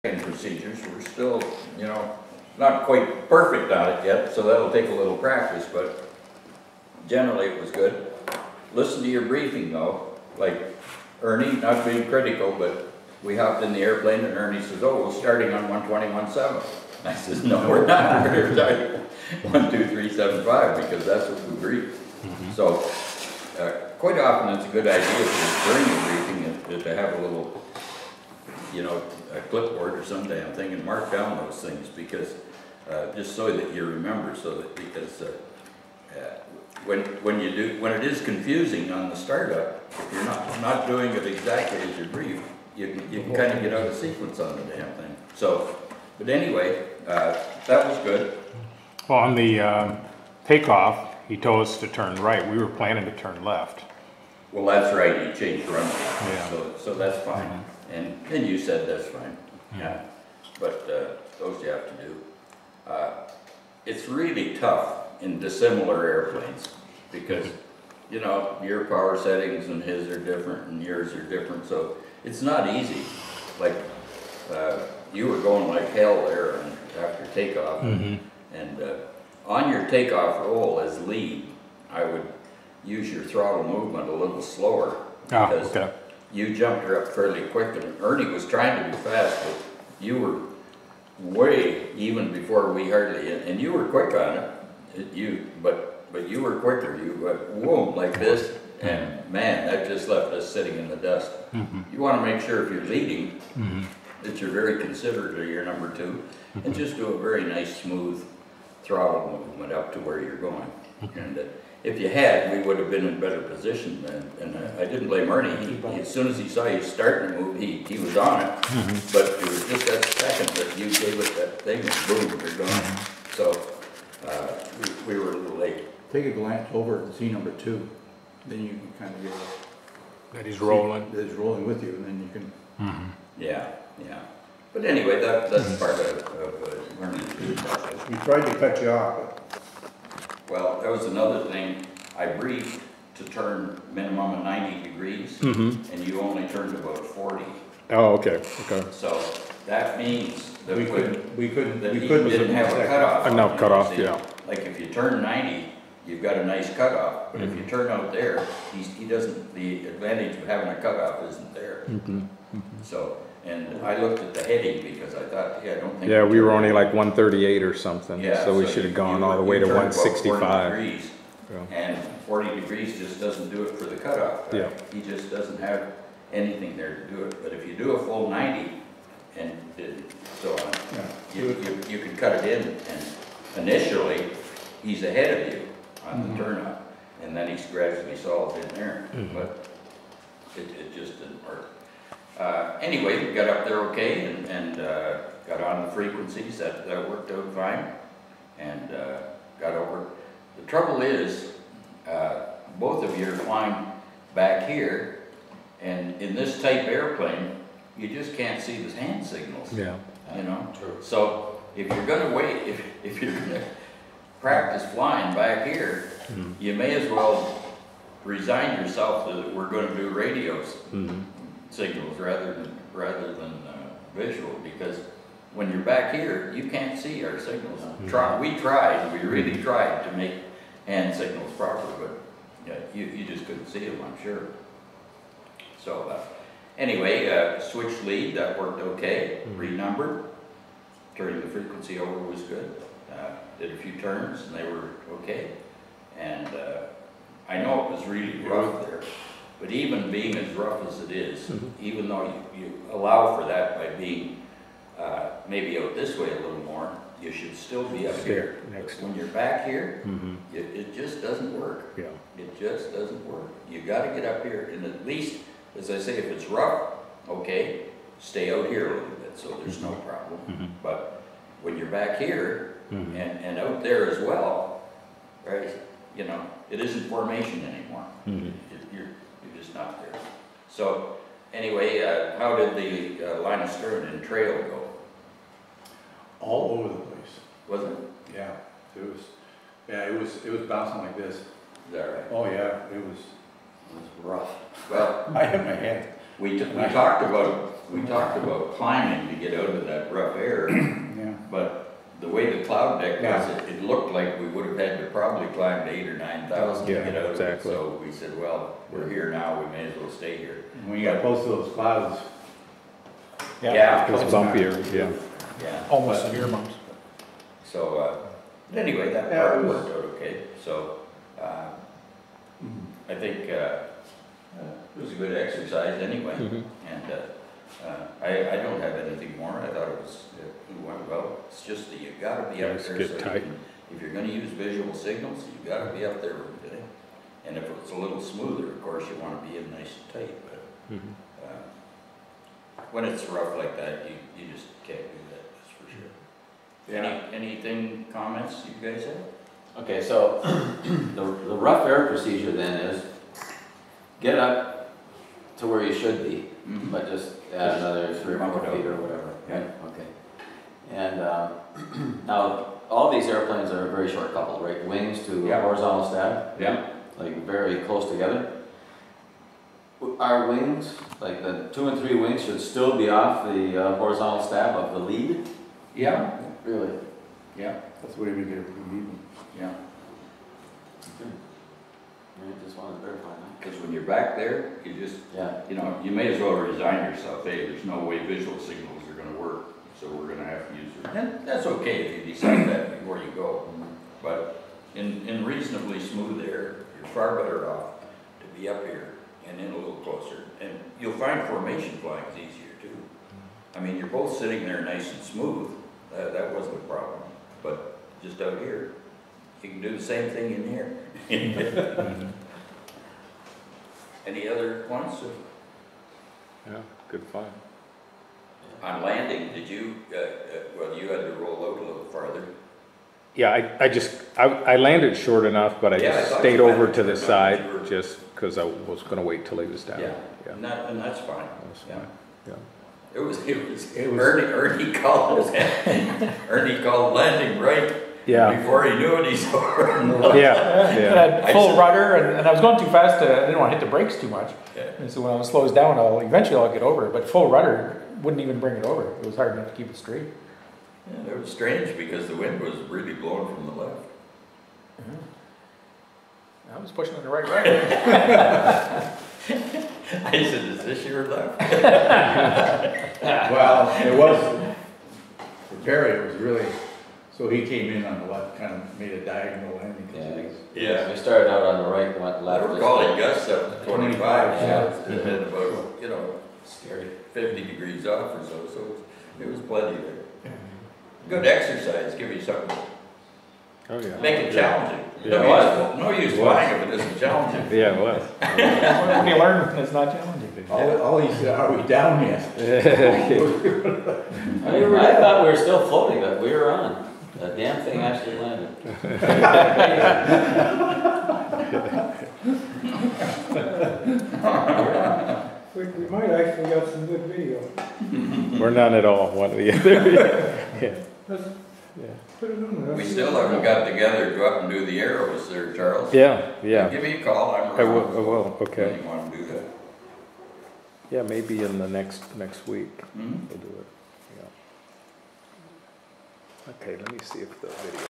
procedures. We're still, you know, not quite perfect on it yet, so that'll take a little practice, but generally it was good. Listen to your briefing though, like Ernie, not being critical, but we hopped in the airplane and Ernie says, oh, we're starting on 121.7. I says, no, we're not. We're starting 123.75 because that's what we briefed. So quite often it's a good idea during the briefing to have a little, you know, a clipboard or some damn thing and mark down those things, because just so that you remember, so that because when it is confusing on the startup, if you're not doing it exactly as you brief, you can kind of get out of sequence on the damn thing. So, but anyway, that was good. Well, on the takeoff, he told us to turn right. We were planning to turn left. Well, that's right. You changed the runway, Yeah. so that's fine. And you said that's fine. Yeah. But those you have to do. It's really tough in dissimilar airplanes because, you know, your power settings and his are different and yours are different. So it's not easy. Like you were going like hell there after takeoff. And on your takeoff roll as lead, I would use your throttle movement a little slower. Because you jumped her up fairly quick, and Ernie was trying to be fast, but you were way even before we hardly, and you were quick on it. But you were quicker. You went whoom like this, and man, that just left us sitting in the dust. You want to make sure if you're leading that you're very considerate of your number two, and just do a very nice smooth throttle movement up to where you're going. And if you had, we would have been in better position then. And I didn't blame Ernie. As soon as he saw you starting to move, he was on it. But it was just that second that you gave it that thing, and boom, you're gone. So we were a little late. Take a glance over and see number two. Then you can kind of get that he's rolling. That he's rolling with you, and then you can. Yeah. But anyway, that's part of learning to do that. We tried to cut you off. Well, that was another thing. I briefed to turn minimum of 90 degrees, and you only turned about 40. Oh, okay. So that means that we couldn't didn't have a cutoff. Enough cutoff, yeah. Like if you turn 90, you've got a nice cutoff. But if you turn out there, he doesn't. The advantage of having a cutoff isn't there. So. And I looked at the heading because I thought, I don't think. Yeah, we were only like 138 or something. Yeah, so we should have gone all the way to 165. 40 degrees, and 40 degrees just doesn't do it for the cutoff. Right? Yeah. He just doesn't have anything there to do it. But if you do a full 90 and so on, you can cut it in. And initially, he's ahead of you on the turnout, and then he's gradually solved in there. But it just didn't work. Anyway, we got up there okay and got on the frequencies. That worked out fine, and got over. The trouble is, both of you are flying back here, and in this type airplane, you just can't see the hand signals. Yeah. You know. True. So if you're going to wait, if you're going to practice flying back here, you may as well resign yourself that we're going to do radios. Signals rather than visual, because when you're back here you can't see our signals. We really tried to make hand signals proper, but yeah, you just couldn't see them, I'm sure. So anyway, switch lead, that worked okay. Renumbered, turning the frequency over was good. Did a few turns and they were okay, and I know it was really rough there. But even being as rough as it is, even though you allow for that by being maybe out this way a little more, you should still be up here. When you're back here, it just doesn't work. Yeah. It just doesn't work. You got to get up here, and at least, as I say, if it's rough, okay, stay out here a little bit, so there's no problem. But when you're back here and out there as well, right? You know, it isn't formation anymore. You're just not there. So anyway, how did the line of stern and trail go? All over the place. Was it? Yeah, it was bouncing like this. Is that right? Oh yeah, it was rough. Well, I hit my head. We talked about we talked about climbing to get out of that rough air, Yeah. but the way the cloud deck was, it looked like we would have had to probably climb to 8,000 or 9,000 to Yeah, get out of it. exactly. So we said, well, we're here now, we may as well stay here. And when you got close to those clouds, Yeah. It was bumpier, yeah. Yeah. Almost but- severe bumps. So, anyway, that Yeah, part it was- worked out okay, so, I think, it was a good exercise anyway. Mhm. And, I don't have anything more, I thought it went well. It's just that you gotta be up Just there. get so you tight. can- If you're gonna use visual signals, you gotta be up there with it. And if it's a little smoother, of course, you wanna be in nice and tight, but, Mhm. when it's rough like that, you just can't do that, that's for sure. Anything, comments you guys have? Okay, so the rough air procedure then is get up to where you should be, Mhm. but just add another 3 or 4 Bump it feet up. or whatever. Yeah. Okay. And now, all these airplanes are a very short couple, right? Wings to Yeah. horizontal stab, Yeah. like very close together. Our wings, like the 2 and 3 wings, should still be off the horizontal stab of the lead? Yeah, Really? yeah, that's the way we get it from even. yeah. Okay. I just wanted to verify that. Because when you're back there, you just, Yeah. you may as well resign yourself, hey, there's no way visual signals are gonna work, so we're gonna have to use it. And that's okay if you decide that before you go. But in reasonably smooth air, you're far better off to be up here and in a little closer. And you'll find formation flying's easier too. I mean, you're both sitting there nice and smooth, that wasn't a problem. But just out here, you can do the same thing in here. Any other points? Yeah, good fun. On landing, did you, well, you had to roll out a little farther. Yeah, I landed short enough, but I Yeah, I just thought stayed you over landed to the short enough, side, you were- just because I was gonna wait till he was down. Yeah. Yeah, And that's fine. that's Yeah. fine, yeah. It was It was- Ernie called, Ernie called landing right Yeah, before he knew it, he's over. yeah, It yeah. had full rudder, and I was going too fast, I didn't want to hit the brakes too much. Yeah. And so when I slows down, eventually I'll get over it, but full rudder wouldn't even bring it over. It was hard enough to keep it straight. Yeah, it was strange because the wind was really blowing from the left. I was pushing it the right way. I said, is this your left? Well, it was, for Barry, it was really, so he came in on the left, kind of made a diagonal landing. 'cause Yeah. it was- Yeah. We started out on the right, went I left. were just calling to- gusts up to 25, Yeah. so it's been about, Scary. 50 degrees off or so, so it was plenty there. Good exercise, give you something, Oh, yeah. make it challenging. Yeah. No use flying if it isn't challenging. Yeah, it was. When you learn, it's not challenging. All he said, are we down yet? I thought we were still floating, but we were on. The damn thing actually landed. We might actually got some good video. We're none at all, one or the other. Yeah, Let's yeah. put it on there. We still haven't got together to go up and do the arrows there, Charles. Yeah, yeah. Give me a call, I'm I around. will, When okay. you want to do that. Yeah, maybe in the next week Mhm. we'll do it, yeah. Okay, let me see if the video